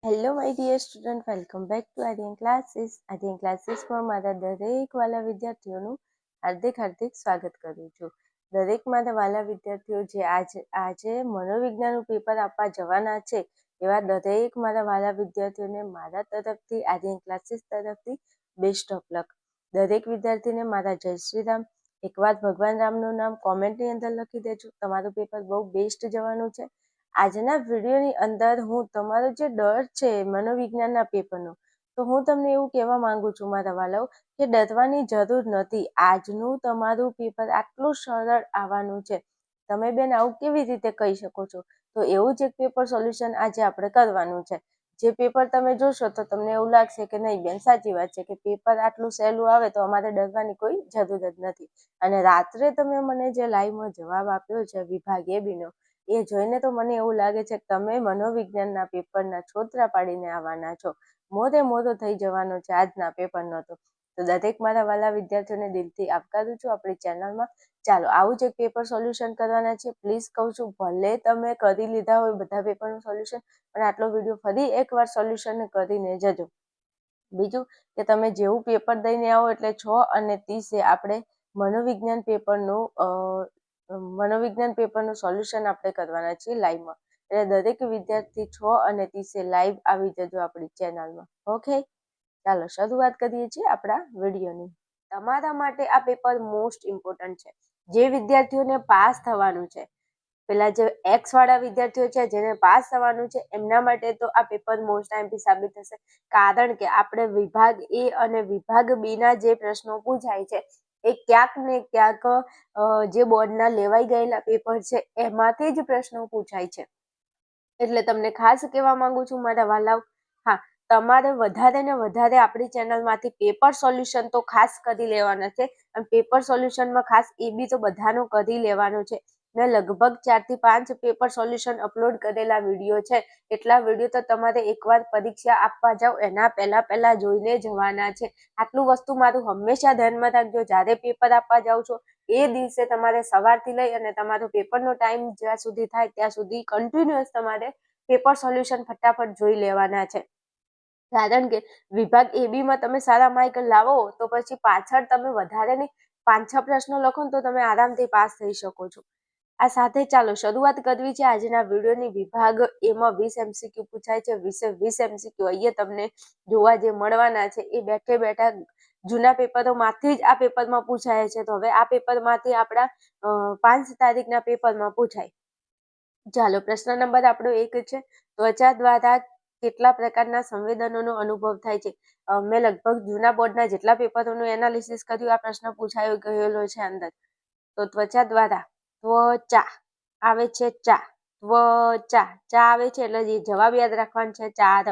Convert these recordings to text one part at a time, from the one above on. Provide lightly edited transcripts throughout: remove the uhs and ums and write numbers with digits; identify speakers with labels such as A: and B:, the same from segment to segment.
A: Hello my dear student, welcome back to Aryan classes. Aryan ક્લાસીસમાં મારા દરેક વાલા વિદ્યાર્થીઓનું હાર્દિક સ્વાગત કરું છું. દરેક મારા વાલા વિદ્યાર્થીઓ જે આજે મનોવિજ્ઞાનનું પેપર આપવા જવાના છે, એવા દરેક મારા વાલા વિદ્યાર્થીઓને મારા તરફથી આર્યન ક્લાસીસ તરફથી બેસ્ટ ઓફ લક. દરેક વિદ્યાર્થીને મારા જય શ્રી રામ. એકવાર ભગવાન રામનું નામ કોમેન્ટની અંદર લખી દેજો. તમારું પેપર બહુ બેસ્ટ જવાનું છે. આજના વિડીયોની અંદર હું તમારો જે ડર છે મનોવિજ્ઞાનના પેપરનો, તો હું તમને એવું કહેવા માંગુ છું મારા વાલાઓ કે ડરવાની જરૂર નથી. આજનું તમારું પેપર આટલું સરળ આવવાનું છે. તમે બેન આવું કેવી રીતે કહી શકો છો? તો એવું જ એક પેપર સોલ્યુશન આજે આપણે કરવાનું છે. જે પેપર તમે જોશો તો તમને એવું લાગશે કે નહીં બેન, સાચી વાત છે કે પેપર આટલું સહેલું આવે તો અમારે ડરવાની કોઈ જરૂર જ નથી. અને રાત્રે તમે મને જે લાઈવમાં જવાબ આપ્યો છે વિભાગ એ બીનો, એ જોઈને તો મને એવું લાગે છે કે તમે મનોવિજ્ઞાનના પેપરના છોતરા પાડીને આવવાના છો. મોઢે થઈ જવાનો છે આજના પેપરનો. તો દરેક મારા વાલા વિદ્યાર્થીઓને દિલથી આવકારું છું આપણી ચેનલમાં. ચાલો આવું જ એક પેપર સોલ્યુશન કરવાના છે. પ્લીઝ કહું છું, ભલે તમે કરી લીધા હોય બધા પેપરનું સોલ્યુશન, પણ આટલો વિડીયો ફરી એકવાર સોલ્યુશન કરીને જજો. બીજું કે તમે જેવું પેપર દઈને આવો એટલે 6:30 આપણે મનોવિજ્ઞાન પેપરનું સોલ્યુશન આપણે કરવાના છીએ લાઈવમાં. એટલે દરેક વિદ્યાર્થી 6:30 લાઈવ આવી જજો આપણી ચેનલમાં. ઓકે, ચાલો શરૂઆત કરીએ છીએ આપણા વિડીયોની. તમારા માટે આ પેપર મોસ્ટ ઇમ્પોર્ટન્ટ છે. જે વિદ્યાર્થીઓને પાસ થવાનું છે, પેલા જે એક્સ વાળા વિદ્યાર્થીઓ છે જેને પાસ થવાનું છે, એમના માટે તો આ પેપર મોસ્ટ આઈએમપી સાબિત થશે. કારણ કે આપણે વિભાગ એ અને વિભાગ બી ના જે પ્રશ્નો પૂછાય છે એ ક્યાંક ને ક્યાંક જે બોર્ડના લેવાઈ ગયેલા પેપર છે એમાંથી જ પ્રશ્નો પૂછાય છે. એટલે તમને ખાસ કહેવા માંગુ છું મારા વાલાઓ, હા, તમારે વધારે ને વધારે આપણી ચેનલમાંથી પેપર સોલ્યુશન તો ખાસ કરી લેવાના છે. અને પેપર સોલ્યુશનમાં ખાસ એ બી તો બધાનું કરી લેવાનું છે. મેં લગભગ 4 થી 5 પેપર સોલ્યુશન અપલોડ કરેલા વિડીયો છે. એટલા વિડીયો તો તમારે એકવાર પરીક્ષા આપવા જાઓ એના પહેલા જોઈને જવાના છે. આટલું વસ્તુ મારું હંમેશા ધ્યાનમાં રાખજો. જ્યારે પેપર આપવા જાઓ છો એ દિવસે તમારે સવારથી લઈ અને તમારો પેપરનો ટાઈમ જ્યાં સુધી થાય ત્યાં સુધી કન્ટિન્યુઅસ તમારે પેપર સોલ્યુશન ફટાફટ જોઈ લેવાના છે. કારણ કે વિભાગ એ બી માં તમે સારા માર્ક લાવો તો પછી પાછળ તમે વધારે નહીં 5-6 પ્રશ્નો લખો ને તો તમે આરામથી પાસ થઈ શકો છો. આ સાથે ચાલો શરૂઆત કરવી છે આજના વિડીયોની. વિભાગ એમાં 20 MCQ પૂછાય છે. 20 MCQ અહીંયા તમને જોવા જે મળવાના છે એ બેઠા જૂના પેપરોમાંથી જ આ પેપરમાં પૂછાય છે. તો હવે આ પેપરમાંથી આપણા 5 તારીખના પેપરમાં પૂછાય. ચાલો, પ્રશ્ન નંબર આપણો 1 છે. ત્વચા દ્વારા કેટલા પ્રકારના સંવેદનોનો અનુભવ થાય છે? મેં લગભગ જૂના બોર્ડના જેટલા પેપરોનું એનાલિસિસ કર્યું, આ પ્રશ્ન પૂછાયો ગયેલો છે અંદર. તો ત્વચા દ્વારા ત્વચા આવે છે ચા, ચા આવે છે એટલે જે જવાબ યાદ રાખવાનો છે ચાર.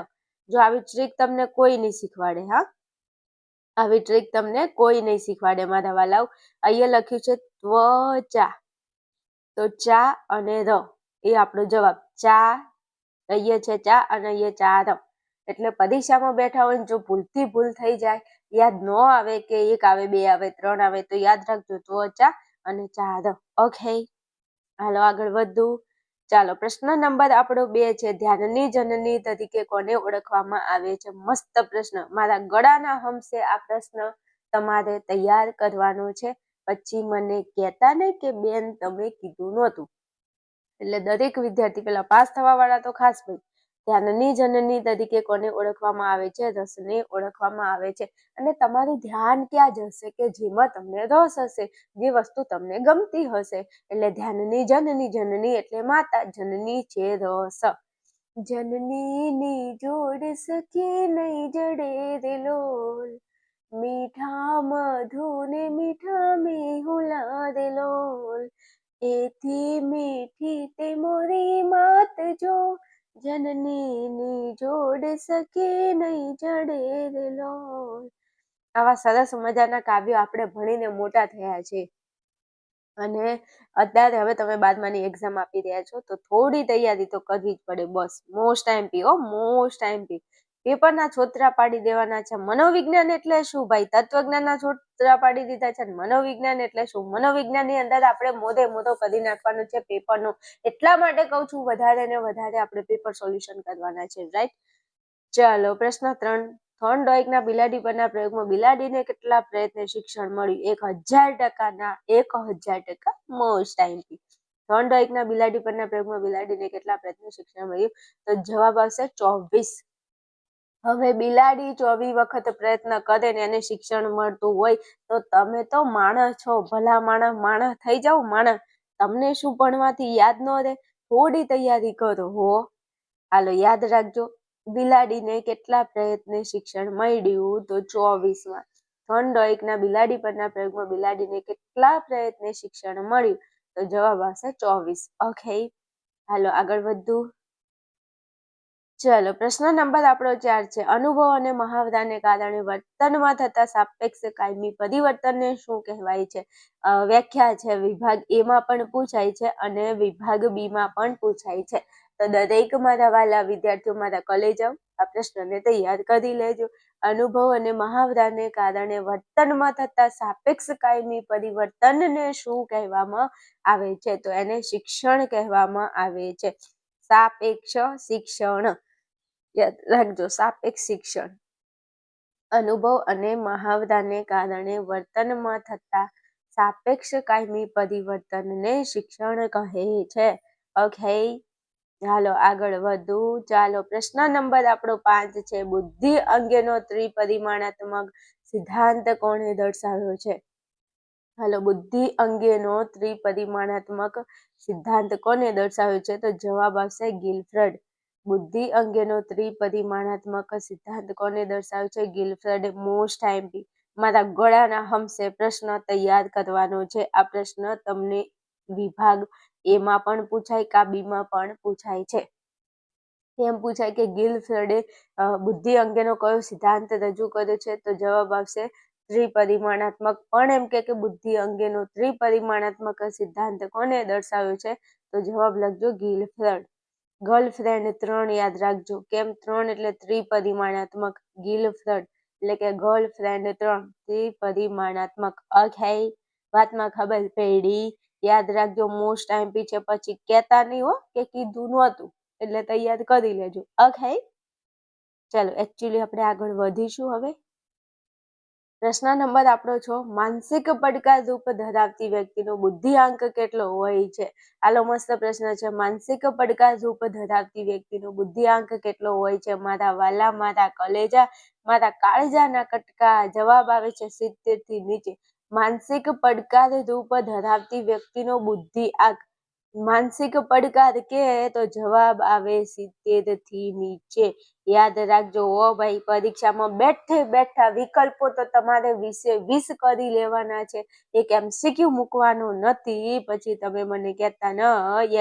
A: જો આવી ટ્રીક તમને કોઈ નહીં શીખવાડે, હા, આવી ટ્રીક તમને કોઈ નહીં શીખવાડે મારા વાલાઓ. અહીંયા લખ્યું છે ત્વચા, તો ચા અને ર એ આપણો જવાબ. ચા અહીંયા છે ચા અને અહીંયા ચાર. એટલે પરીક્ષામાં બેઠા હોય ને જો ભૂલથી ભૂલ થઈ જાય, યાદ ન આવે કે 1 આવે 2 આવે 3 આવે, તો યાદ રાખજો ત્વચા અને ચાર. ઓકે, હાલો આગળ વધુ. ચાલો, પ્રશ્ન નંબર આપણો 2 છે. ધ્યાનની જનની તરીકે કોને ઓળખવામાં આવે છે? મસ્ત પ્રશ્ન. મારા ગળાના હમસે આ પ્રશ્ન તમારે તૈયાર કરવાનો છે. પછી મને કહેતા ને કે બેન તમે કીધું નહોતું. એટલે દરેક વિદ્યાર્થી, પેલા પાસ થવા વાળા તો ખાસ ભાઈ, ધ્યાનની જનની તરીકે કોને ઓળખવામાં આવે છે? રસને ઓળખવામાં આવે છે. અને તમારું ધ્યાન ક્યાં જશે કે જેમાં તમને રસ હશે, જે વસ્તુ તમને ગમતી હશે. એટલે ધ્યાનની જનની એટલે માતા, જનની છે રસ. જનની જોડ સખી નહીં જડે દિલોલ, મીઠા મધુને મીઠા મેહુલા દિલોલ, એથી મીઠી તે મોરી માત જો, જનની જોડ સખી નહીં જડે દિલોલ. આવા સરસ મજાના કાવ્યો આપણે ભણીને મોટા થયા છે. અને અત્યારે હવે તમે 12માની એક્ઝામ આપી રહ્યા છો તો થોડી તૈયારી તો કરવી જ પડે. બસ મોસ્ટ આઈએમપી પેપરના છોતરા પાડી દેવાના છે. મનોવિજ્ઞાન એટલે શું ભાઈ? તત્વજ્ઞાનના છોતરા પાડી દીધા છે. મનોવિજ્ઞાન એટલે શું? મનોવિજ્ઞાનની અંદર આપણે મોઢો કરી નાખવાનું છે પેપરનો. એટલા માટે કહું છું વધારે ને વધારે આપણે પેપર સોલ્યુશન કરવાના છે, રાઈટ? ચાલો પ્રશ્ન 3. થોર્નડાઇકના બિલાડી પરના પ્રયોગમાં બિલાડીને કેટલા પ્રયત્ને શિક્ષણ મળ્યું? 1000%. મોસ્ટ આઈમ્પી. થોર્નડાઇકના બિલાડી પરના પ્રયોગમાં બિલાડીને કેટલા પ્રયત્ને શિક્ષણ મળ્યું? તો જવાબ આવશે 24. હવે બિલાડી 24 વખત પ્રયત્ન કરે ને એને શિક્ષણ મળતું હોય તો તમે તો માણસ છો, ભલા માણસ થઈ જાઓ. માણસ તમને શું ભણવાથી યાદ ન રહે? થોડી તૈયારી કરો હો. હાલો યાદ રાખજો, બિલાડીને કેટલા પ્રયત્ને શિક્ષણ મળ્યું? તો 24માં. થોર્નડાઇકના બિલાડી પરના પ્રયોગમાં બિલાડીને કેટલા પ્રયત્ને શિક્ષણ મળ્યું? તો જવાબ આવશે 24. ઓકે, હાલો આગળ વધુ. ચલો પ્રશ્ન નંબર આપણો 4 છે. અનુભવ અને મહાવરાને કારણે વર્તનમાં થતા સાપેક્ષ કાયમી પરિવર્તનને શું કહેવાય છે? વ્યાખ્યા છે વિભાગ એ માં પણ પૂછાય છે અને વિભાગ બી માં પણ પૂછાય છે. તો દરેક મારા વાલા વિદ્યાર્થીઓ મારા કોલેજ જાઓ, આ પ્રશ્નને તૈયાર કરી લેજો. અનુભવ અને મહાવરાને કારણે વર્તનમાં થતા સાપેક્ષ કાયમી પરિવર્તનને શું કહેવામાં આવે છે? તો એને શિક્ષણ કહેવામાં આવે છે. સાપેક્ષ શિક્ષણ, યાદ રાખજો, સાપેક્ષ શિક્ષણ. અનુભવ અને મહાવરાને કારણે વર્તનમાં થતા સાપેક્ષ કાયમી પરિવર્તનને શિક્ષણ કહે છે. ઓકે, ચાલો આગળ વધુ. ચાલો પ્રશ્ન નંબર આપણો 5 છે. બુદ્ધિ અંગેનો ત્રિપરિમાણાત્મક સિદ્ધાંત કોણે દર્શાવ્યો છે? હાલો, બુદ્ધિ અંગેનો ત્રિપરિમાણાત્મક સિદ્ધાંત કોને દર્શાવ્યો છે? તો જવાબ આવશે ગિલફ્રેડ. બુદ્ધિ અંગેનો ત્રિપરિમાણાત્મક સિદ્ધાંત કોને દર્શાવ્યો છે? ગિલફ્રેડ. Most IMP. મારા ગળાના હમસે પ્રશ્ન તૈયાર કરવાનો છે. આ પ્રશ્ન તમને વિભાગ એમાં પણ પૂછાય, કાબીમાં પણ પૂછાય છે. એમ પૂછાય કે ગિલફ્રેડે બુદ્ધિ અંગેનો કયો સિદ્ધાંત રજૂ કર્યો છે? તો જવાબ આવશે ત્રિપરિમાણાત્મક. પણ એમ કે બુદ્ધિ અંગેનો ત્રિપરિમાણાત્મક સિદ્ધાંત કોને દર્શાવ્યો છે? તો જવાબ લખજો ગિલફ્રેડ. ગર્લફ્રેન્ડ 3 યાદ રાખજો. કેમ 3? એટલે ત્રિપરિમાણાત્મક. ગિલફ્રેડ એટલે કે ગર્લફ્રેન્ડ 3 ત્રિપરિમાણાત્મક. ઓકે, વાતમાં ખબર પડી. યાદ રાખજો, મોસ્ટ આઈમ્પી છે. પછી કહેતા નહીં હો કે કીધું નહોતું, એટલે તૈયાર કરી લેજો. ઓકે, ચાલો એકચ્યુઅલી આપણે આગળ વધીશું. હવે પ્રશ્ન નંબર આપણો 6. માનસિક પડકાર રૂપ ધરાવતી વ્યક્તિનો બુદ્ધિઆંક કેટલો હોય છે? આલો મસ્ત પ્રશ્ન છે. માનસિક પડકાર રૂપ ધરાવતી વ્યક્તિનો બુદ્ધિઆંક કેટલો હોય છે? મારા વાલા, મારા કલેજા, મારા કાળજાના કટકા, જવાબ આવે છે 70 થી નીચે. માનસિક પડકાર રૂપ ધરાવતી વ્યક્તિનો બુદ્ધિઆંક, માનસિક પડકાર કે તો જવાબ આવે 70 થી નીચે. યાદ રાખજો હો ભાઈ, પરીક્ષામાં બેઠા વિકલ્પો તો તમારે 20 કરી લેવાના છે. એક MCQ મૂકવાનો નથી, પછી તમે મને કહેતા ન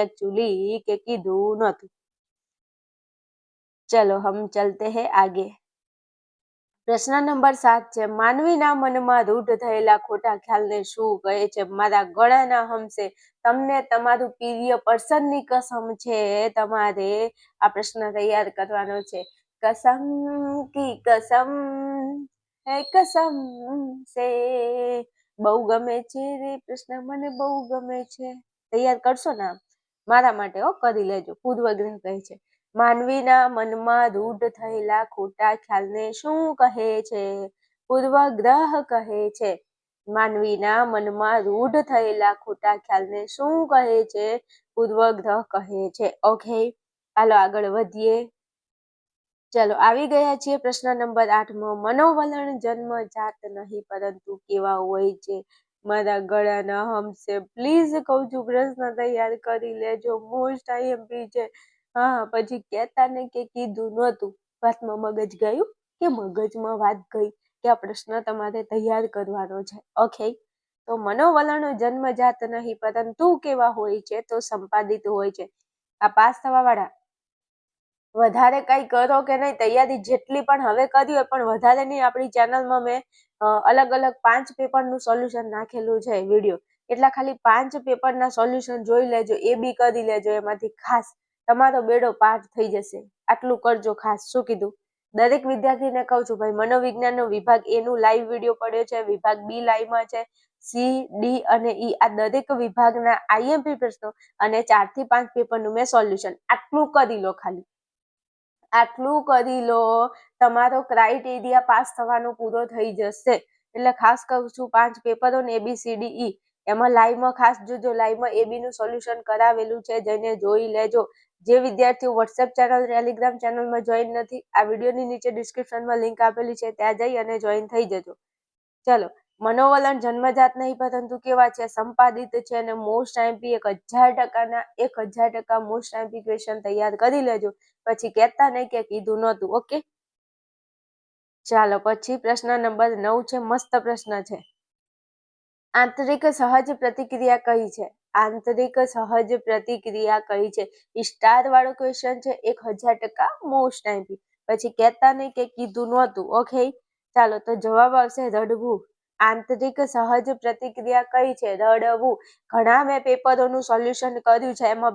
A: એકચ્યુઅલી કે કીધું નતું. ચલો હમ ચલતે હે આગે. પ્રશ્ન નંબર 7 છે. માનવીના મનમાં રૂઢ થયેલા ખોટા ખ્યાલને શું કહે છે? મારા ગળાના હમસે તમને તમારું પ્રિય પર્સનની કસમ છે, તમારે આ પ્રશ્ન તૈયાર કરવાનો છે. કસમ કી કસમ હે કસમ સે, બહુ ગમે છે રે પ્રશ્ન, મને બહુ ગમે છે. તૈયાર કરશો ને? મારા માટે હો, કરી લેજો. પૂર્વગ્રહ કહે છે. માનવીના મનમાં રૂઢ થયેલા ખોટા ખ્યાલને શું કહે છે? પૂર્વગ્રહ કહે છે. માનવીના મનમાં રૂઢ થયેલા ખોટા ખ્યાલને શું કહે છે? પૂર્વગ્રહ કહે છે. ઓકે, હાલો આગળ વધીએ. ચલો આવી ગયા છીએ પ્રશ્ન નંબર 8માં. મનોવલણ જન્મજાત નહીં પરંતુ કેવા હોય છે? મારા ગળાના હમસે પ્લીઝ કહું છું, પ્રશ્ન તૈયાર કરી લેજો. મોસ્ટ આઈએમપી છે. હા, પછી કહેતા ને કે કીધું નહોતું. વાતમાં મગજ ગયું કે મગજમાં વાત ગઈ કે આ પ્રશ્ન તમારે તૈયાર કરવાનો છે. ઓકે, તો મનોવલણ જન્મજાત નહીં પરંતુ કેવા હોય છે? તો સંપાદિત હોય છે. આ પાસ થવા વાળા વધારે કઈ કરો કે નહીં, તૈયારી જેટલી પણ હવે કરી હોય પણ વધારે નહીં. આપણી ચેનલમાં મેં અલગ અલગ 5 પેપરનું સોલ્યુશન નાખેલું છે વિડીયો, એટલા ખાલી 5 પેપરના સોલ્યુશન જોઈ લેજો, એ બી કરી લેજો. એમાંથી ખાસ તમારો બેડો પાર થઈ જશે. આટલું કરજો ખાસ. શું કીધું? દરેક વિદ્યાર્થીને કહું છું ભાઈ, મનોવિજ્ઞાનનો વિભાગ એનું લાઈવ વિડીયો પડ્યો છે, વિભાગ બી લાઈવમાં છે, સી, ડી અને ઈ આ દરેક વિભાગના આઈએમપી પ્રશ્નો અને 4 થી 5 પેપરનું મેં સોલ્યુશન, આટલું કરી લો ખાલી. આટલું કરી લો, તમારો ક્રાઇટેરિયા પાસ થવાનો પૂરો થઈ જશે. એટલે ખાસ કહું છું 5 પેપરો ને ABCDE એમાં લાઈવમાં ખાસ જોજો. લાઈવમાં AB નું સોલ્યુશન કરાવેલું છે, જઈને જોઈ લેજો. જે વિદ્યાર્થીઓ વોટ્સએપ ચેનલ, ટેલિગ્રામ ચેનલમાં જોઈન નથી, આ વિડીયોની નીચે ડિસ્ક્રિપ્શનમાં લિંક આપેલી છે, ત્યાં જઈ અને જોઈન થઈ જજો. ચલો, મનોવલણ જન્મજાત નહીં પરંતુ કેવા છે, સંપાદિત છે અને most IMP 1000% most IMP question તૈયાર કરી લેજો. પછી કહેતા નહીં કે કીધું નહોતું. ઓકે, ચાલો પછી પ્રશ્ન નંબર 9 છે. મસ્ત પ્રશ્ન છે. આંતરિક સહજ પ્રતિક્રિયા કઈ છે? આંતરિક સહજ પ્રતિક્રિયા કઈ છે? સ્ટાર વાળો ક્વેશ્ચન છે, 1000% મોસ્ટ આઈએમપી. પછી કહેતા નહીં કે કીધું નહોતું. ઓકે, ચાલો તો જવાબ આવશે રડવું. આંતરિક સહજ પ્રતિક્રિયા કઈ છે? રડવું. ઘણા મેં પેપરોનું સોલ્યુશન કર્યું છે, એમાં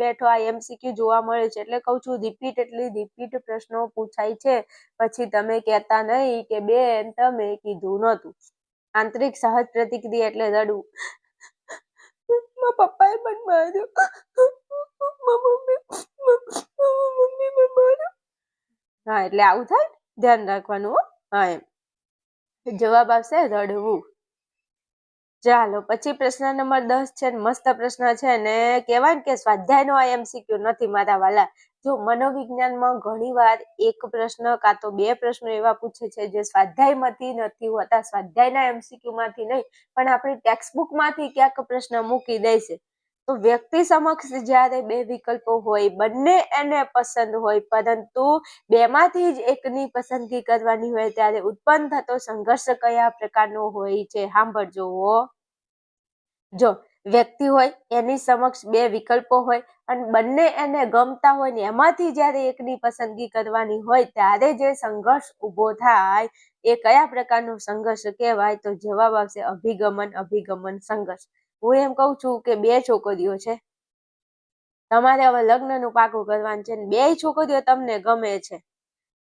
A: બેઠો આ MCQ જોવા મળે છે. એટલે કહું છું રિપીટ પ્રશ્નો પૂછાય છે. પછી તમે કહેતા નહીં કે બેન તમે કીધું નહોતું. આંતરિક સહજ પ્રતિક્રિયા એટલે રડવું. મારા પપ્પાએ મને માર્યો, મમ્મી મને માર્યો. હા, એટલે આવું થાય, ધ્યાન રાખવાનું. હા, એમ જવાબ આવશે રડવું. ચાલો પછી પ્રશ્ન નંબર 10 છે. મસ્ત પ્રશ્ન છે ને કહેવાય કે સ્વાધ્યાયનો આ MCQ નથી મારા વાલા. જો મનોવિજ્ઞાનમાં ઘણીવાર એક પ્રશ્ન કાં તો 2 પ્રશ્નો એવા પૂછે છે જે સ્વાધ્યાયમાંથી નથી હોતા, સ્વાધ્યાયના MCQ માંથી નહીં, પણ આપણી ટેક્સ્ટબુક માંથી ક્યાંક પ્રશ્ન મૂકી દે છે. તો વ્યક્તિ સમક્ષ જ્યારે 2 વિકલ્પો હોય, બંને એને પસંદ હોય, પરંતુ બેમાંથી જ એકની પસંદગી કરવાની હોય, ત્યારે ઉત્પન્ન થતો સંઘર્ષ કયા પ્રકારનો હોય છે? સાંભળજો. જો વ્યક્તિ હોય, એની સમક્ષ 2 વિકલ્પો હોય અને બંને એને ગમતા હોય ને એમાંથી જ્યારે એકની પસંદગી કરવાની હોય, ત્યારે જે સંઘર્ષ ઊભો થાય એ કયા પ્રકારનો સંઘર્ષ કહેવાય? તો જવાબ આવશે અભિગમન સંઘર્ષ. હું એમ કહું છું કે 2 છોકરીઓ છે, તમારે હવે લગ્નનું પાકું કરવાનું છે, 2 છોકરીઓ તમને ગમે છે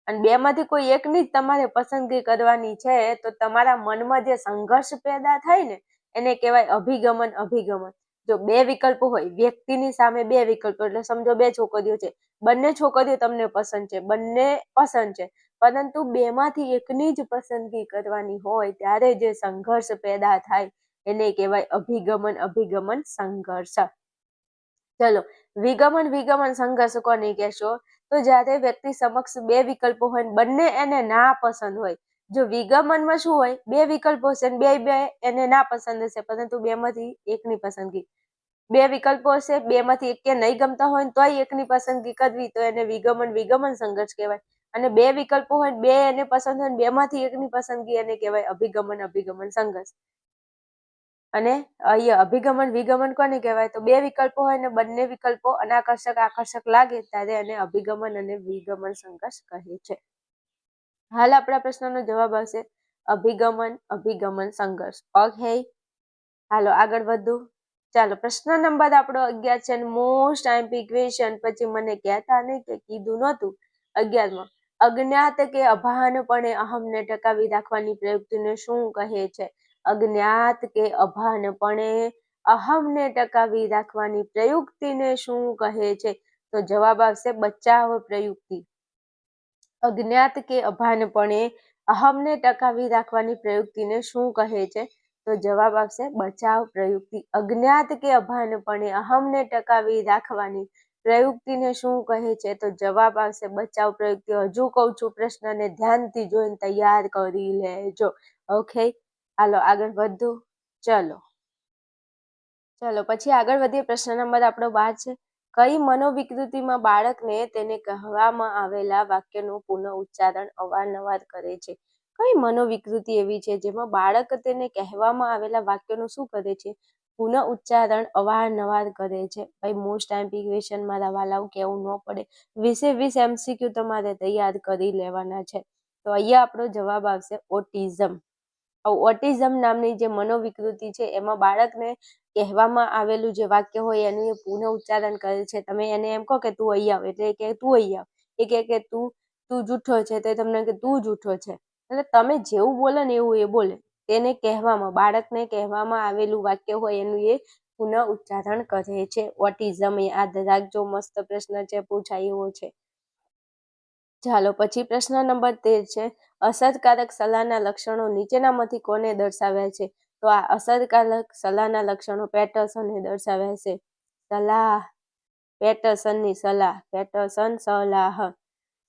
A: અને 2 માંથી કોઈ એકની જ તમારે પસંદગી કરવાની છે, તો તમારા મનમાં જે સંઘર્ષ પેદા થાય ને એને કહેવાય અભિગમન. જો 2 વિકલ્પો હોય, વ્યક્તિની સામે 2 વિકલ્પો, એટલે સમજો 2 છોકરીઓ છે, બંને છોકરીઓ તમને પસંદ છે, પરંતુ 2 માંથી એકની જ પસંદગી કરવાની હોય, ત્યારે જે સંઘર્ષ પેદા થાય એને કહેવાય અભિગમન સંઘર્ષ. ચલો, વિગમન સંઘર્ષ કોને કહેશો? તો જ્યારે વ્યક્તિ સમક્ષ 2 વિકલ્પો હોય, બંને એને ના પસંદ હોય. જો વિગમનમાં શું હોય, 2 વિકલ્પો હશે ને 2 એને ના પસંદ હશે, પરંતુ 2 માંથી એકની પસંદગી. 2 વિકલ્પો હશે, 2 માંથી એક નહીં ગમતા હોય તોય એકની પસંદગી કરવી, તો એને વિગમન સંઘર્ષ કહેવાય. અને 2 વિકલ્પો હોય, 2 એને પસંદ હોય, 2 માંથી એકની પસંદગી, એને કહેવાય અભિગમન સંઘર્ષ. અને અહીંયા વિગમન કોને કહેવાય? તો 2 વિકલ્પો હોય ને બંને વિકલ્પો આકર્ષક લાગે, ત્યારે એને અભિગમન અને વિગમન સંઘર્ષ કહે છે. હાલ આપણા પ્રશ્નનો જવાબ આવશે અભિગમન સંઘર્ષ. ઓકે, હાલો આગળ વધુ. ચાલો પ્રશ્ન નંબર આપણો 11 છે. Most IMP question. પછી મને કહેતા નહીં કે કીધું નહોતું. 11માં અજ્ઞાત કે અભાનપણે અહમને ટકાવી રાખવાની પ્રયુક્તિને શું કહે છે? અજ્ઞાત કે અભાનપણે અહમને ટકાવી રાખવાની પ્રયુક્તિને શું કહે છે? તો જવાબ આવશે બચાવ પ્રયુક્તિ. અજ્ઞાત કે અભાનપણે અહમને ટકાવી રાખવાની પ્રયુક્તિને શું કહે છે? તો જવાબ આવશે બચાવ પ્રયુક્તિ. અજ્ઞાત કે અભાનપણે અહમને ટકાવી રાખવાની પ્રયુક્તિને શું કહે છે? તો જવાબ આવશે બચાવ પ્રયુક્તિ. હજુ કહું છું, પ્રશ્નને ધ્યાનથી જોઈને તૈયાર કરી લેજો. ઓકે, હાલો આગળ વધુ. ચલો પછી આગળ વધીએ. પ્રશ્ન નંબર આપણો 12 છે. કઈ મનોવિકૃતિમાં બાળકને તેને કહેવામાં આવેલા વાક્યનું પુનઃ ઉચ્ચારણ અવારનવાર કરે છે? કઈ મનોવિકૃતિ એવી છે જેમાં બાળક તેને કહેવામાં આવેલા વાક્યનું શું કરે છે? પુનઃ ઉચ્ચારણ અવારનવાર કરે છે. ભાઈ મોસ્ટ આઈએમપી ક્વેશ્ચન મારા વાલાઓ, કેવું ન પડે. 20 MCQ તમારે તૈયાર કરી લેવાના છે. તો અહીંયા આપણો જવાબ આવશે ઓટિઝમ. ઓટિઝમ નામની જે મનોવિકૃતિ છે એમાં બાળકને કહેવામાં આવેલું જે વાક્ય હોય એનું એ પુનઃ ઉચ્ચારણ કરે છે. તમે એને એમ કહો કે તું અહીં આવ, એટલે કે તું અહીં આવ. એ કે તું જૂઠો છે, તો તમને કે તું જૂઠો છે. એટલે તમે જેવું બોલે ને એવું એ બોલે. તેને બાળકને કહેવામાં આવેલું વાક્ય હોય એનું એ પુનઃ ઉચ્ચારણ કરે છે. ઓટિઝમ યાદ રાખજો, મસ્ત પ્રશ્ન છે, પૂછાય એવો છે. ચાલો પછી પ્રશ્ન નંબર 13 છે, અસરકારક સલાહના લક્ષણો નીચેનામાંથી કોને દર્શાવ્યા છે? તો આ અસરકારક સલાહના લક્ષણો પેટર્સને દર્શાવ્યા છે. સલાહ, પેટર્સનની સલાહ, પેટર્સન સલાહ.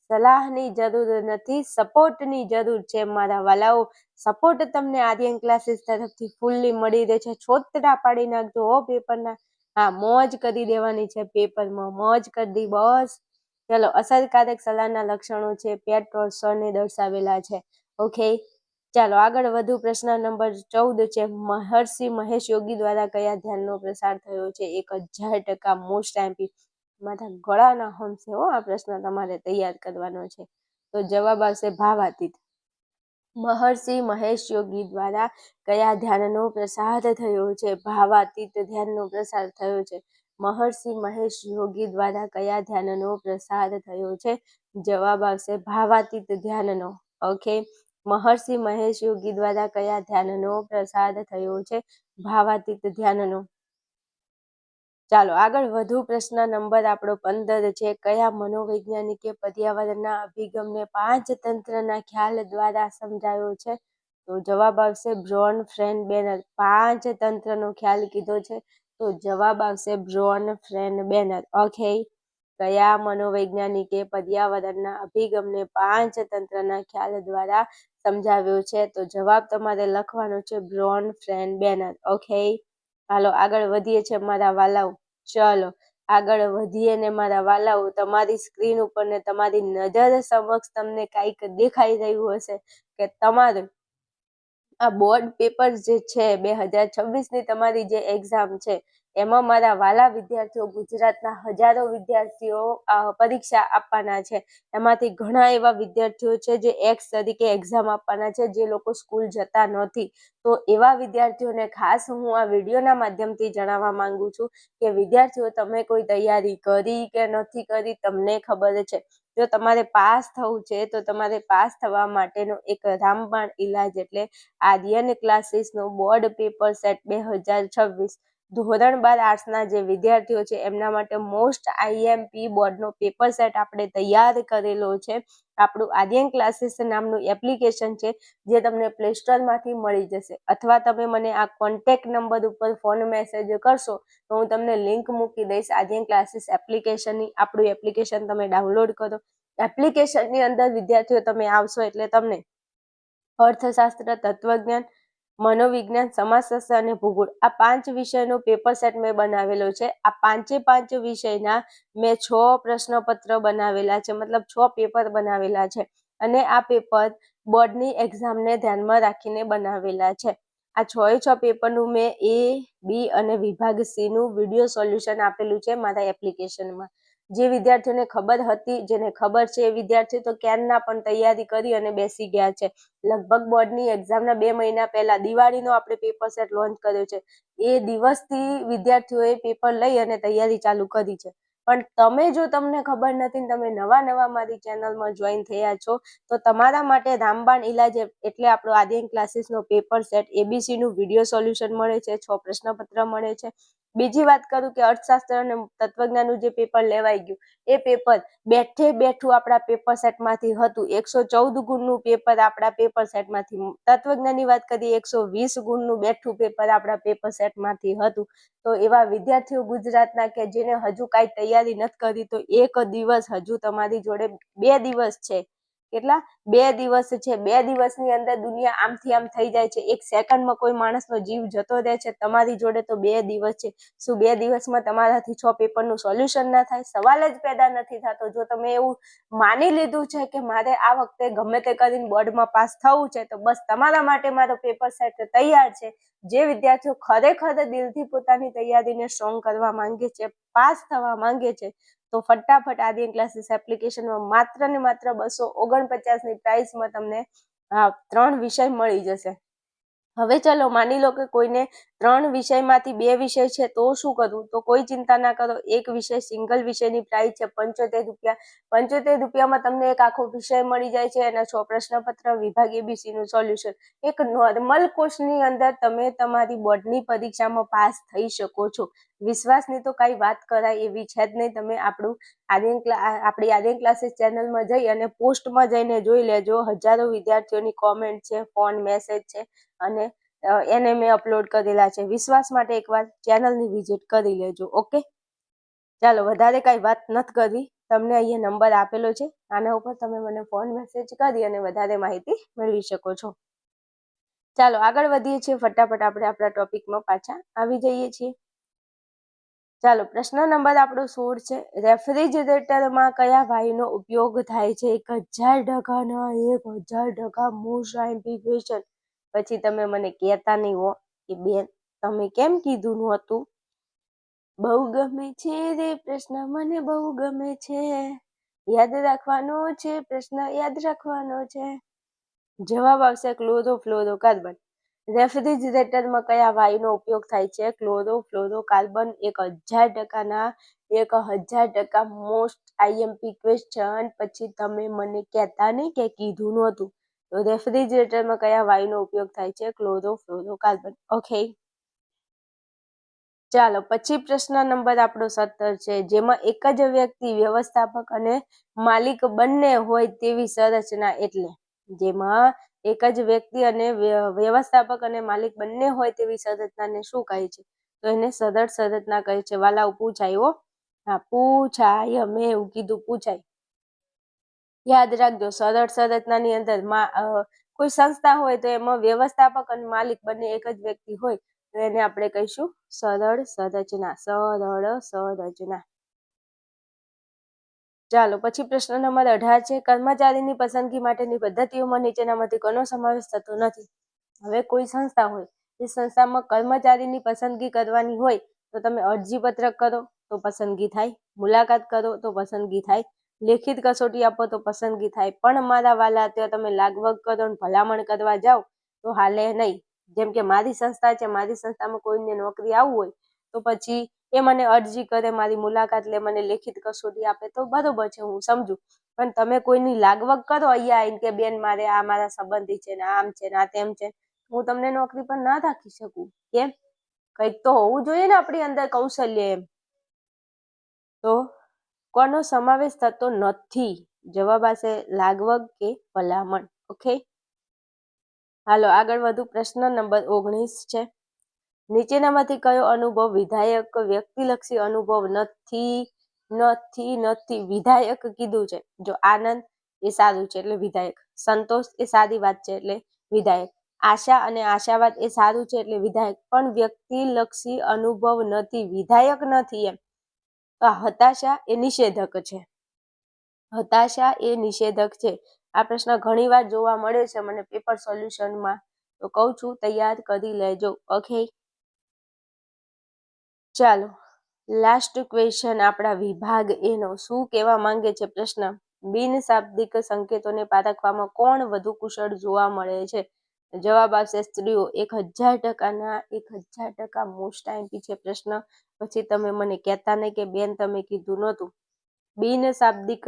A: સલાહની જરૂર નથી, સપોર્ટની જરૂર છે મારા વાલાઓ. સપોર્ટ તમને આર્યન ક્લાસીસ તરફથી ફૂલ્લી મળી રહે છે. છોતરા પાડી નાખજો હો પેપરના. હા, મોજ કરી દેવાની છે પેપરમાં, મોજ કરી દી બસ. ચલો, અસરકારક સલાહના લક્ષણો છે પેટર્સને દર્શાવેલા છે. ઓકે, ચાલો આગળ વધુ. પ્રશ્ન નંબર 14 છે, મહર્ષિ મહેશ યોગી દ્વારા કયા ધ્યાનનો પ્રસાર થયો છે? 1000% મોસ્ટ એમપી. મારા ગળાના હમ છે હો, આ પ્રશ્ન તમારે તૈયાર કરવાનો છે. તો જવાબ આવશે ભાવાતીત. મહર્ષિ મહેશ યોગી દ્વારા કયા ધ્યાનનો પ્રસાર થયો છે? ભાવાતીત ધ્યાનનો પ્રસાર થયો છે. મહર્ષિ મહેશ યોગી દ્વારા કયા ધ્યાનનો પ્રસાર થયો છે? જવાબ આવશે ભાવાતીત ધ્યાનનો. ઓકે, મહર્ષિ મહેશ યોગી દ્વારા કયા ધ્યાનનો પ્રસાર થયો છે? ભાવાતીત ધ્યાનનો. ચાલો આગળ વધુ. પ્રશ્ન નંબર આપણો 15 છે, કયા મનોવૈજ્ઞાનિકે પર્યાવરણના અભિગમને 5 તંત્રના ખ્યાલ દ્વારા સમજાવ્યો છે? તો જવાબ આવશે બ્રોન ફ્રેન બેનર. 5 તંત્રનો ખ્યાલ કીધો છે, તો જવાબ આવશે બ્રોન ફ્રેન બેનર. ઓકે, કયા મનોવૈજ્ઞાનિકે પર્યાવરણના અભિગમને 5 તંત્રના ખ્યાલ દ્વારા સમજાવ્યો છે? તો જવાબ તમારે લખવાનો છે બ્રોન ફ્રેન બેનર. ઓકે, હાલો આગળ વધીએ છીએ મારા વાલાઓ. ચલો આગળ વધીએ ને મારા વાલાઓ, તમારી સ્ક્રીન ઉપર ને તમારી નજર સમક્ષ તમને કાંઈક દેખાઈ રહ્યું હશે કે તમારું આ બોર્ડ પેપર જે છે 2026ની તમારી જે એક્ઝામ છે, એમાં મારા વાલા વિદ્યાર્થીઓ, ગુજરાતના હજારો વિદ્યાર્થીઓ પરીક્ષા આપવાના છે. એમાંથી ઘણા એવા વિદ્યાર્થીઓ છે જે એક્સ તરીકે એક્ઝામ આપવાના છે, જે લોકો સ્કૂલ જતા નથી. તો એવા વિદ્યાર્થીઓને ખાસ હું આ વિડીયોના માધ્યમથી જણાવવા માંગુ છું કે વિદ્યાર્થીઓ, તમે કોઈ તૈયારી કરી કે નથી કરી, તમને ખબર છે. જો તમારે પાસ થવું છે તો તમારે પાસ થવા માટેનો એક રામબાણ ઈલાજ એટલે આર્યન ક્લાસીસનો બોર્ડ પેપર સેટ 2026 ધોરણ 12 આર્ટ્સના જે વિદ્યાર્થીઓ છે એમના માટે મોસ્ટ આઈએમપી બોર્ડનો પેપર સેટ આપણે તૈયાર કરેલો છે. આપણું આર્યન ક્લાસીસ નામનું એપ્લિકેશન છે, જે તમને પ્લે સ્ટોરમાંથી મળી જશે, અથવા તમે મને આ કોન્ટેક્ટ નંબર ઉપર ફોન મેસેજ કરશો તો હું તમને લિંક મૂકી દઈશ આર્યન ક્લાસીસ એપ્લિકેશનની. આપણું એપ્લિકેશન તમે ડાઉનલોડ કરો. એપ્લિકેશનની અંદર વિદ્યાર્થીઓ તમે આવશો એટલે તમને અર્થશાસ્ત્ર, તત્વજ્ઞાન, મનોવિજ્ઞાન, સમાજશાસ્ત્ર અને ભૂગોળ આ 5 વિષયનો પેપર સેટ મેં બનાવેલો છે. આ 5 વિષયના મેં 6 પ્રશ્નપત્ર બનાવેલા છે, મતલબ 6 પેપર બનાવેલા છે. અને આ પેપર બોર્ડની એક્ઝામને ધ્યાનમાં રાખીને બનાવેલા છે. આ 6 પેપરનું મેં A, B અને વિભાગ C નું વિડીયો સોલ્યુશન આપેલું છે મારા એપ્લિકેશનમાં. જે વિદ્યાર્થીઓને ખબર હતી, જેને ખબર છે એ વિદ્યાર્થીઓ તો ક્યારના પણ તૈયારી કરી અને બેસી ગયા છે. લગભગ બોર્ડની એક્ઝામના 2 મહિના પહેલા દિવાળીનો આપણે પેપર સેટ લોન્ચ કર્યો છે. એ દિવસથી વિદ્યાર્થીઓએ પેપર લઈ અને તૈયારી ચાલુ કરી છે. પણ તમે જો તમને ખબર નથી, તમે નવા મારી ચેનલમાં જોઈન થયા છો, તો તમારા માટે રામબાણ ઈલાજ એટલે આપણો આર્યન ક્લાસીસનો પેપર સેટ ABC નું વિડીયો સોલ્યુશન મળે છે, 6 પ્રશ્નપત્ર મળે છે. બીજી વાત કરું કે અર્થશાસ્ત્ર અને તત્વજ્ઞાનનું જે પેપર લેવાઈ ગયું, એ પેપર બેઠું આપણા પેપર સેટમાંથી હતું. 114 ગુણનું પેપર આપણા પેપર સેટમાંથી. તત્વજ્ઞાનની વાત કરીએ 120 ગુણનું બેઠું પેપર આપણા પેપર સેટમાંથી હતું. તો એવા વિદ્યાર્થીઓ ગુજરાતના કે જેને હજુ કાંઈ તૈયારી નથી કરી, તો એક દિવસ હજુ તમારી જોડે 2 દિવસ છે. કેટલા? 2 દિવસ છે. 2 દિવસની અંદર દુનિયા આમથી આમ થઈ જાય છે. એક સેકન્ડમાં કોઈ માણસનો જીવ જતો રહે છે. તમારી જોડે તો 2 દિવસ છે. શું 2 દિવસમાં તમારાથી 6 પેપરનું સોલ્યુશન ના થાય? સવાલ જ પેદા નથી થતો. જો તમે એવું માની લીધું છે કે મારે આ વખતે ગમે તે કરીને બોર્ડમાં પાસ થવું છે, તો બસ તમારા માટે મારો પેપર સેટ તૈયાર છે. જે વિદ્યાર્થીઓ ખરેખર દિલથી પોતાની તૈયારીને સ્ટ્રોંગ કરવા માંગે છે, પાસ થવા માંગે છે, તો ફટાફટ આર્યન ક્લાસીસ એપ્લિકેશનમાં માત્ર ને માત્ર 249ની પ્રાઇસમાં તમને 3 વિષય મળી જશે. હવે ચલો માની લો કે કોઈને 3 વિષયમાંથી 2 વિષય છે તો શું કરવું? તો કોઈ ચિંતા ના કરો, એક વિષય સિંગલ વિષયની પ્રાઇસ છે 75 રૂપિયા. 75 રૂપિયામાં તમને એક આખો વિષય મળી જાય છે, એના 6 પ્રશ્નપત્ર, વિભાગ ABC નું સોલ્યુશન. એક નોર્મલ કોર્સની અંદર તમે તમારી બોર્ડની પરીક્ષામાં પાસ થઈ શકો છો. વિશ્વાસની તો કાંઈ વાત કરાય એવી છે જ નહીં. તમે આપણી આર્યન ક્લાસીસ ચેનલમાં જઈ અને પોસ્ટમાં જઈને જોઈ લેજો. હજારો વિદ્યાર્થીઓની કોમેન્ટ છે, ફોન મેસેજ છે, અને એને મેં અપલોડ કરેલા છે. વિશ્વાસ માટે એકવાર ચેનલની વિઝિટ કરી લેજો. ઓકે, ચાલો વધારે કાંઈ વાત નથી કરવી. તમને અહીંયા નંબર આપેલો છે, આના ઉપર તમે મને ફોન મેસેજ કરી અને વધારે માહિતી મેળવી શકો છો. ચાલો આગળ વધીએ છીએ. ફટાફટ આપણે આપણા ટોપિકમાં પાછા આવી જઈએ છીએ. ચાલો પ્રશ્ન નંબર આપણો 16 છે. રેફ્રિજરેટરમાં કયા વાયુનો ઉપયોગ થાય છે? 1000% મોસ્ટ આઈએમપી ક્વેશ્ચન. પછી તમે મને કહેતા નહીં હો કે બેન તમે કેમ કીધું નહોતું. બહુ ગમે છે રે પ્રશ્ન, મને બહુ ગમે છે. યાદ રાખવાનો છે પ્રશ્ન, યાદ રાખવાનો છે. જવાબ આવશે ક્લોરોફ્લોરોકાર્બન. રેફ્રિજરેટરમાં કયા વાયુનો ઉપયોગ થાય છે? ક્લોરોફ્લોરોકાર્બન. 1000% most IMP question. પછી તમે મને કહેતા નહીં કે કીધું નહોતું. તો રેફ્રિજરેટરમાં કયા વાયુનો ઉપયોગ થાય છે? ક્લોરોફ્લોરોકાર્બન. ઓકે, ચાલો પછી પ્રશ્ન નંબર આપણો 17 છે. જેમાં એક જ વ્યક્તિ વ્યવસ્થાપક અને માલિક બંને હોય તેવી સંરચના એટલે? જેમાં એક જ વ્યક્તિ અને વ્યવસ્થાપક અને માલિક બંને હોય તેવી સંરચનાને શું કહે છે? તો એને સરળ સંરચના કહે છે. વાલાઓ પૂછાય હો, હા પૂછાય, મેં એવું કીધું પૂછાય. યાદ રાખજો, સરળ સંરચનાની અંદર કોઈ સંસ્થા હોય તો એમાં વ્યવસ્થાપક અને માલિક બંને એક જ વ્યક્તિ હોય તો એને આપણે કહીશું સરળ સંરચના. સરળ સંરચના. ચાલો પછી પ્રશ્ન નંબર 18 છે. કર્મચારીની પસંદગી માટેની પદ્ધતિઓમાં નીચેનામાંથી કોનો સમાવેશ થતો નથી? હવે કોઈ સંસ્થા હોય, એ સંસ્થામાં કર્મચારીની પસંદગી કરવાની હોય તો તમે અરજી પત્રક કરો તો પસંદગી થાય, મુલાકાત કરો તો પસંદગી થાય, લેખિત કસોટી આપો તો પસંદગી થાય. પણ મારા વાલા ત્યાં તમે લાગવગ કરો ને ભલામણ કરવા જાઓ તો હાલે નહીં. જેમ કે મારી સંસ્થા છે, મારી સંસ્થામાં કોઈને નોકરી આવવું હોય તો પછી એ મને અરજી કરે, મારી મુલાકાત લે, મને લેખિત કસોટી આપે તો બરોબર છે, હું સમજુ. પણ તમે કોઈની લાગવગ કરો અહીંયા આવીને કે બેન મારે આ મારા સંબંધી છે ને આમ છે ને આ તેમ છે, હું તમને નોકરી પર ના રાખી શકું. કેમ? કંઈક તો હોવું જોઈએ ને આપણી અંદર કૌશલ્ય. એમ તો કોનો સમાવેશ થતો નથી? જવાબ આવશે લાગવગ કે ભલામણ. ઓકે, હાલો આગળ વધુ. પ્રશ્ન નંબર 19 છે. નીચેનામાંથી કયો અનુભવ વિધાયક વ્યક્તિલક્ષી અનુભવ નથી? વિધાયક કીધું છે. જો આનંદ એ સારું છે એટલે વિધાયક, સંતોષ એ સારી વાત છે એટલે વિધાયક, આશા અને આશાવાદ એ સારું છે એટલે વિધાયક, પણ વ્યક્તિલક્ષી અનુભવ નથી, વિધાયક નથી. એમ હતાશા એ નિષેધક છે. હતાશા એ નિષેધક છે. આ પ્રશ્ન ઘણીવાર જોવા મળે છે મને પેપર સોલ્યુશનમાં, તો કહું છું તૈયાર કરી લેજો. ઓકે, ચાલો લાસ્ટ ક્વેશ્ચન આપણા વિભાગ એનો. શું કહેવા માંગે છે પ્રશ્ન? બિનશાબ્દિક સંકેતોને પારખવામાં કોણ વધુ કુશળ જોવા મળે છે? જવાબ આવશે સ્ત્રીઓ. 1000% મોસ્ટ આઈએમપી છે પ્રશ્ન. પછી તમે મને કહેતા નહીં કે બેન તમે કીધું નહોતું. બિનશાબ્દિક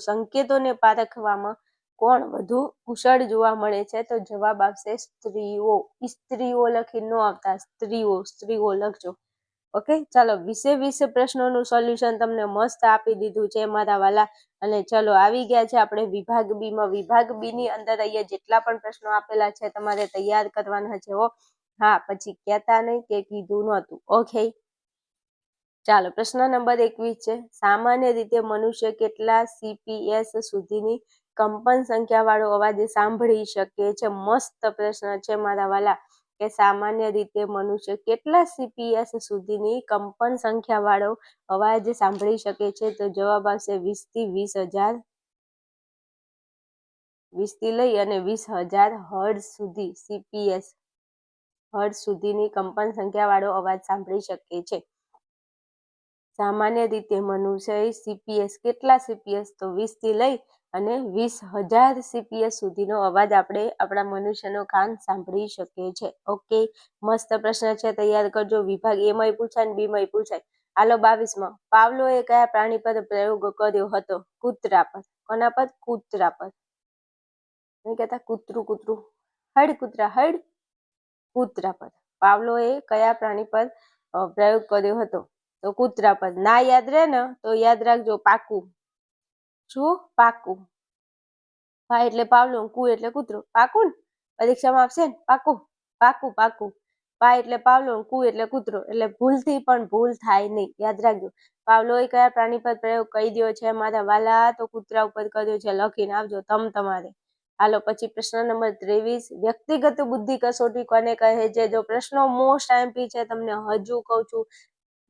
A: સંકેતોને પારખવામાં કોણ વધુ કુશળ જોવા મળે છે? તો જવાબ આવશે સ્ત્રીઓ. સ્ત્રીઓ લખી ન આવતા, સ્ત્રીઓ લખજો. ઓકે, ચાલો 20 પ્રશ્નોનું સોલ્યુશન તમને મસ્ત આપી દીધું છે મારા વાલા. અને ચલો આવી ગયા છે આપણે વિભાગ બી માં. વિભાગ બી ની અંદર અહીંયા જેટલા પણ પ્રશ્નો આપેલા છે તમારે તૈયાર કરવાના છે હો. હા, પછી કહેતા નહીં કે કીધું નહોતું. ઓકે, ચાલો પ્રશ્ન નંબર 21 છે. સામાન્ય રીતે મનુષ્ય કેટલા CPS સુધીની કંપન સંખ્યા વાળો અવાજ સાંભળી શકે છે? મસ્ત પ્રશ્ન છે મારા વાલા, કે સામાન્ય રીતે મનુષ્ય કેટલા CPS સુધીની કંપન સંખ્યા વાળો અવાજ સાંભળી શકે છે? તો જવાબ આવશે 20 થી 20,000, 20 થી લઈ અને 20,000 હર્ટ્ઝ સુધી CPS હર્ટ્ઝ સુધીની કંપન સંખ્યા વાળો અવાજ સાંભળી શકે છે. સામાન્ય રીતે મનુષ્ય CPS કેટલા CPS? તો 20 થી લઈ અને 20,000 CPS સુધીનો અવાજ આપણે આપણા મનુષ્યનો કાન સાંભળી શકીએ છે. ઓકે, મસ્ત પ્રશ્ન છે, તૈયાર કરજો. વિભાગ એ માં પૂછાય ને બી માં પૂછાય. હાલો 22માં, પાવલોએ કયા પ્રાણી પર પ્રયોગ કર્યો હતો? કૂતરા પર. કોના પર? કૂતરા પર. નહીં કહેતા કૂતરું કૂતરું, હડ કૂતરા હડ, કૂતરા પર. પાવલોએ કયા પ્રાણી પર પ્રયોગ કર્યો હતો? તો કૂતરા પર. ના યાદ રહે ને તો યાદ રાખજો, પાકું. શું? પાકું. પા એટલે પાવલો, કુ એટલે કૂતરો. પાકું ને? પરીક્ષામાં આવશે ને? પાકું પાકું પાકું. પા એટલે પાવલો, કુ એટલે કૂતરો. એટલે ભૂલથી પણ ભૂલ થાય નહીં, યાદ રાખજો. પાવલોએ કયા પ્રાણી પર પ્રયોગ કરી દો છે મારા વાલા? તો કૂતરા ઉપર કર્યો છે. લખીને આવજો તમારે. હાલો પછી પ્રશ્ન નંબર 23, વ્યક્તિગત બુદ્ધિ કસોટી કોને કહે છે? જો પ્રશ્નો મોસ્ટ આઈએમપી છે, તમને હજુ કહું છું,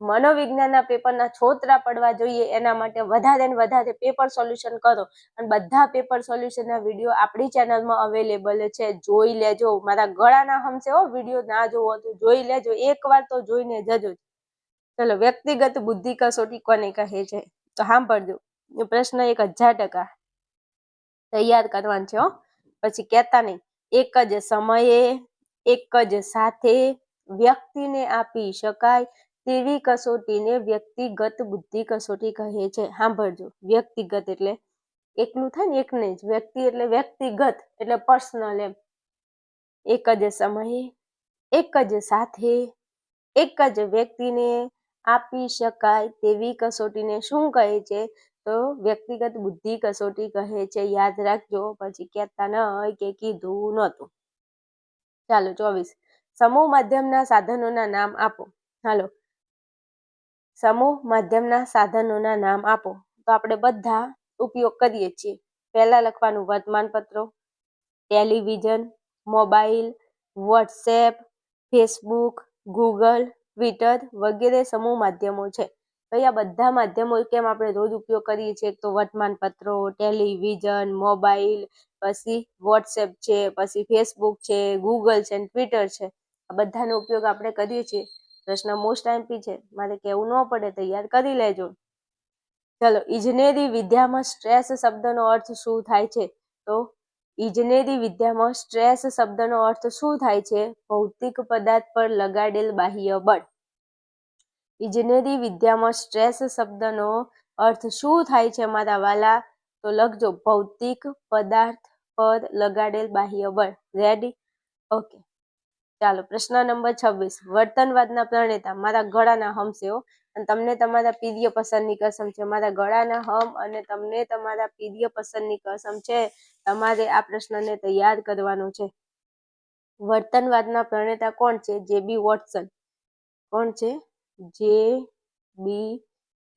A: મનોવિજ્ઞાનના પેપરના છોતરા પડવા જોઈએ એના માટે વધારે ને વધારે પેપર સોલ્યુશન કરો. અને બધા પેપર સોલ્યુશનના વિડીયો આપણી ચેનલમાં અવેલેબલ છે, જોઈ લેજો. મારા ગળાના હમશે હો, વિડીયો ના જોવો તો જોઈ લેજો, એકવાર તો જોઈને જજો. ચલો, વ્યક્તિગત બુદ્ધિ કસોટી કોને કહે છે? તો સાંભળજો, પ્રશ્ન 1000% તૈયાર કરવાનું છે હો, પછી કહેતા નહીં. એક જ સમયે, એક જ સાથે વ્યક્તિને આપી શકાય તેવી કસોટીને વ્યક્તિગત બુદ્ધિ કસોટી કહે છે. સાંભળજો, વ્યક્તિગત એટલે એકલું થાય ને, એકને જ. વ્યક્તિ એટલે વ્યક્તિગત એટલે પર્સનલ એમ. એક જ સમયે, એક જ સાથે, એક જ વ્યક્તિને આપી શકાય તેવી કસોટીને શું કહે છે? તો વ્યક્તિગત બુદ્ધિ કસોટી કહે છે. યાદ રાખજો, પછી કહેતા નહીં કે કીધું નહોતું. ચાલો 24, સમૂહ માધ્યમના સાધનોના નામ આપો. હાલો, સમૂહ માધ્યમના સાધનોના નામ આપો. તો આપણે બધા ઉપયોગ કરીએ છીએ. પહેલા લખવાનું વર્તમાનપત્રો, television, mobile, WhatsApp, Facebook, Google, Twitter વગેરે સમૂહ માધ્યમો છે. તો આ બધા માધ્યમો કેમ આપણે રોજ ઉપયોગ કરીએ છીએ? તો વર્તમાનપત્રો, ટેલિવિઝન, મોબાઈલ, પછી વોટ્સએપ છે, પછી ફેસબુક છે, ગૂગલ છે, ટ્વિટર છે. આ બધાનો ઉપયોગ આપણે કરીએ છીએ. પ્રશ્ન મોસ્ટ આઈએમપી છે, મારે કહેવું ન પડે, તૈયાર કરી લેજો. ચલો, ઇજનેરી વિદ્યામાં સ્ટ્રેસ શબ્દનો અર્થ શું થાય છે? તો ઇજનેરી વિદ્યામાં સ્ટ્રેસ શબ્દનો અર્થ શું થાય છે? ભૌતિક પદાર્થ પર લગાડેલ બાહ્ય બળ. ઇજનેરી વિદ્યામાં સ્ટ્રેસ શબ્દનો અર્થ શું થાય છે મારા વાલા? તો લખજો, ભૌતિક પદાર્થ પર લગાડેલ બાહ્ય બળ. રેડી? ઓકે, ચાલો પ્રશ્ન નંબર 26, વર્તનવાદના પ્રણેતા. મારા ગળાના હમ છે હો, અને તમને તમારા પ્રિય પસંદની કસમ છે. મારા ગળાના હમ અને તમને તમારા પ્રિય પસંદની કસમ છે. તમારે આ પ્રશ્નને તૈયાર કરવાનો છે. વર્તનવાદના પ્રણેતા કોણ છે? જે.બી. વોટસન. કોણ છે? જે.બી.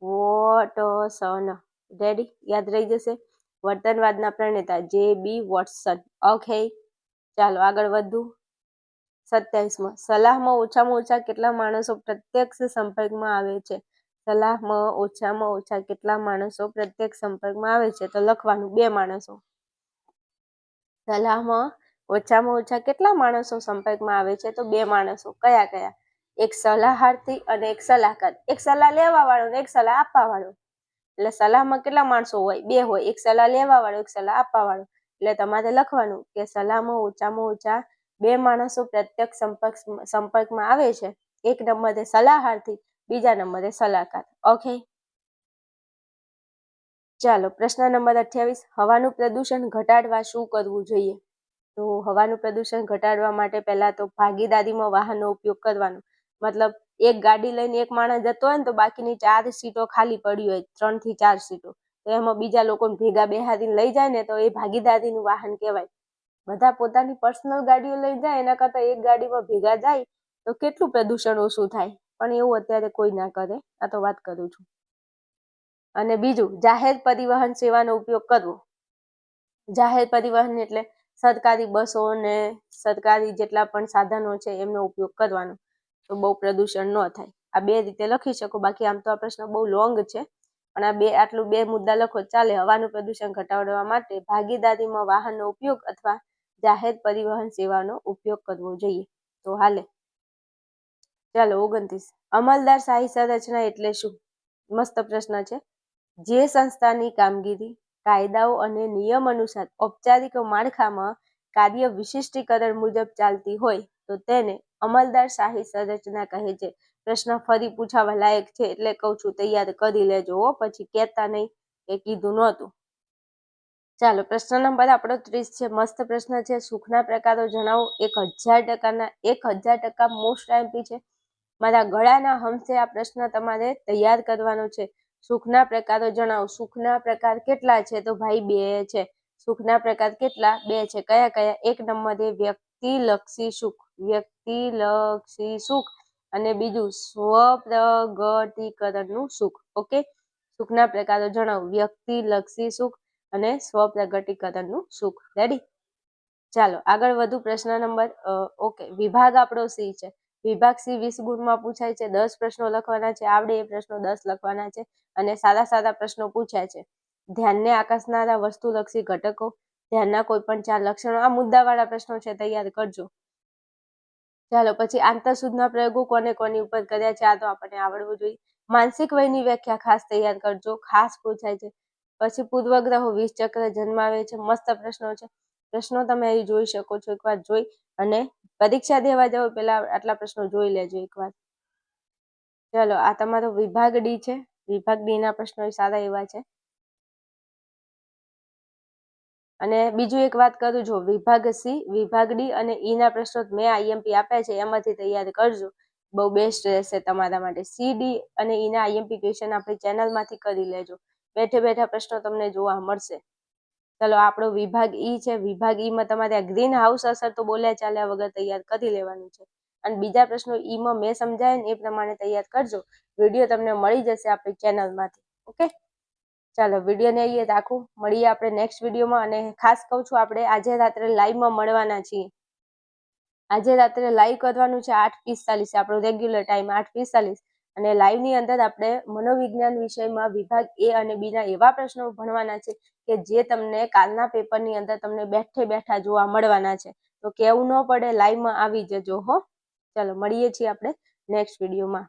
A: વોટસન. રેડી? યાદ રહી જશે. વર્તનવાદના પ્રણેતા જે.બી. વોટસન. ઓકે, ચાલો આગળ વધું. 27માં, સલાહમાં ઓછામાં ઓછા કેટલા માણસો પ્રત્યક્ષ સંપર્કમાં આવે છે? સલાહમાં ઓછામાં ઓછા કેટલા માણસો પ્રત્યક્ષ સંપર્કમાં આવે છે? તો લખવાનું 2 માણસો. સલાહમાં ઓછામાં ઓછા કેટલા માણસો સંપર્કમાં આવે છે? તો 2 માણસો. કયા કયા? એક સલાહાર્થી અને એક સલાહકાર. એક સલાહ લેવા વાળો ને એક સલાહ આપવા વાળો. એટલે સલાહમાં કેટલા માણસો હોય? 2 હોય. એક સલાહ લેવા વાળો, એક સલાહ આપવા વાળો. એટલે તમારે લખવાનું કે સલાહમાં ઓછામાં ઓછા 2 માણસો પ્રત્યક્ષ સંપર્કમાં આવે છે. એક નંબરે સલાહાર્થી, બીજા નંબરે સલાહકાર. ઓકે, ચાલો પ્રશ્ન નંબર 28, હવાનું પ્રદૂષણ ઘટાડવા શું કરવું જોઈએ? તો હવાનું પ્રદૂષણ ઘટાડવા માટે પહેલા તો ભાગીદારીમાં વાહનનો ઉપયોગ કરવાનો. મતલબ એક ગાડી લઈને એક માણસ જતો હોય ને, તો બાકીની 4 સીટો ખાલી પડી હોય, 3 થી 4 સીટો, તો એમાં બીજા લોકોને ભેગા બેહાડીને લઈ જાય ને, તો એ ભાગીદારીનું વાહન કહેવાય. બધા પોતાની પર્સનલ ગાડીઓ લઈ જાય, એના કરતાં એક ગાડીમાં ભેગા જાય તો કેટલું પ્રદૂષણ ઓછું થાય. પણ એવું અત્યારે કોઈ ના કરે, આ તો વાત કરું છું. અને બીજું, જાહેર પરિવહન સેવાનો ઉપયોગ કરવો. જાહેર પરિવહન એટલે સરકારી બસો ને સરકારી જેટલા પણ સાધનો છે એમનો ઉપયોગ કરવાનો, તો બહુ પ્રદૂષણ ન થાય. આ 2 રીતે લખી શકો. બાકી આમ તો આ પ્રશ્ન બહુ લોંગ છે, પણ આ આટલું 2 મુદ્દા લખો ચાલે. હવાનું પ્રદૂષણ ઘટાડવા માટે ભાગીદારીમાં વાહનનો ઉપયોગ અથવા જાહેર પરિવહન સેવાનો ઉપયોગ કરવો જોઈએ, તો હાલે. ચાલો 29, અમલદાર શાહી સંરચના એટલે શું? મસ્ત પ્રશ્ન છે. જે સંસ્થાની કામગીરી કાયદાઓ અને નિયમ અનુસાર ઔપચારિક માળખામાં કાર્ય વિશિષ્ટીકરણ મુજબ ચાલતી હોય તો તેને અમલદારશાહી સંરચના કહે છે. પ્રશ્ન ફરી પૂછાવા લાયક છે એટલે કહું છું તૈયાર કરી લેજો, પછી કહેતા નહીં એ કીધું નહોતું. ચાલો, પ્રશ્ન નંબર આપણો 30 છે. મસ્ત પ્રશ્ન છે. સુખના પ્રકારો જણાવો. 1000% મોસ્ટ આઈએમપી છે. મારા ગળાના હંસે આ પ્રશ્ન તમારે તૈયાર કરવાનો છે. સુખના પ્રકારો જણાવો. સુખના પ્રકાર કેટલા છે? તો ભાઈ 2 છે. સુખના પ્રકાર કેટલા? 2 છે. કયા કયા? 1 નંબરે વ્યક્તિલક્ષી સુખ, વ્યક્તિલક્ષી સુખ, અને બીજું સ્વપ્રગટીકરણનું સુખ. ઓકે, સુખના પ્રકારો જણાવો. વ્યક્તિલક્ષી સુખ અને સ્વપ્રગટીકરણનું સુખ. રેડી? ચાલો આગળ વધુ. પ્રશ્ન નંબર ઓકે, વિભાગ આપણો સી છે. વિભાગ સી 20 ગુણમાં પૂછાય છે. 10 પ્રશ્નો લખવાના છે. આવડે એ પ્રશ્નો 10 લખવાના છે અને સારા સારા પ્રશ્નો પૂછ્યા છે. ધ્યાનને આકર્ષનારા વસ્તુલક્ષી ઘટકો, ધ્યાનના કોઈ પણ 4 લક્ષણો. આ મુદ્દાવાળા પ્રશ્નો છે, તૈયાર કરજો. ચાલો પછી, આંતરસૂદના પ્રયોગો કોને કોની ઉપર કર્યા છે? આ તો આપણને આવડવું જોઈએ. માનસિક વયની વ્યાખ્યા ખાસ તૈયાર કરજો, ખાસ પૂછાય છે. પછી પૂર્વગ્રહો 20 ચક્ર જન્માવે છે. મસ્ત પ્રશ્નો છે. પ્રશ્નો તમે અહીં જોઈ શકો છો. એકવાર જોઈ અને પરીક્ષા દેવા જાવ પેલા આટલા પ્રશ્નો જોઈ લેજો એકવાર. ચલો, આ તમારો વિભાગ ડી છે. વિભાગ ડી ના પ્રશ્નો સારા એવા છે. અને બીજું એક વાત કરું, જો વિભાગ સી, વિભાગ ડી અને ઈ ના પ્રશ્નો મેં આઈએમપી આપ્યા છે એમાંથી તૈયાર કરજો, બહુ બેસ્ટ રહેશે તમારા માટે. સી, ડી અને ઈ ના આઈએમપી ક્વેશ્ચન આપણી ચેનલમાંથી કરી લેજો. બેઠે બેઠા પ્રશ્નો તમને જોવા મળશે. ચલો, આપણો વિભાગ ઈ છે. વિભાગ ઈ માં તમારે આ ગ્રીન હાઉસ અસર તો બોલ્યા ચાલ્યા વગર તૈયાર કરી લેવાનું છે. અને બીજા પ્રશ્નો ઈ માં મેં સમજાય ને એ પ્રમાણે તૈયાર કરજો. વિડીયો તમને મળી જશે આપણી ચેનલમાંથી. ઓકે, ચાલો વિડીયોને અહીંયા રાખું. મળીએ આપણે નેક્સ્ટ વિડીયોમાં. અને ખાસ કહું છું, આપણે આજે રાત્રે લાઈવમાં મળવાના છીએ. આજે રાત્રે લાઈવ કરવાનું છે 8:45, આપણો રેગ્યુલર ટાઈમ 8:45. અને લાઈવની અંદર આપણે મનોવિજ્ઞાન વિષયમાં વિભાગ એ અને બી ના એવા પ્રશ્નો ભણવાના છે કે જે તમને કાલના પેપરની અંદર તમને બેઠે બેઠા જોવા મળવાના છે. તો કેવું ન પડે, લાઈવમાં આવી જજો હો. ચાલો મળીએ છીએ આપણે નેક્સ્ટ વિડીયોમાં.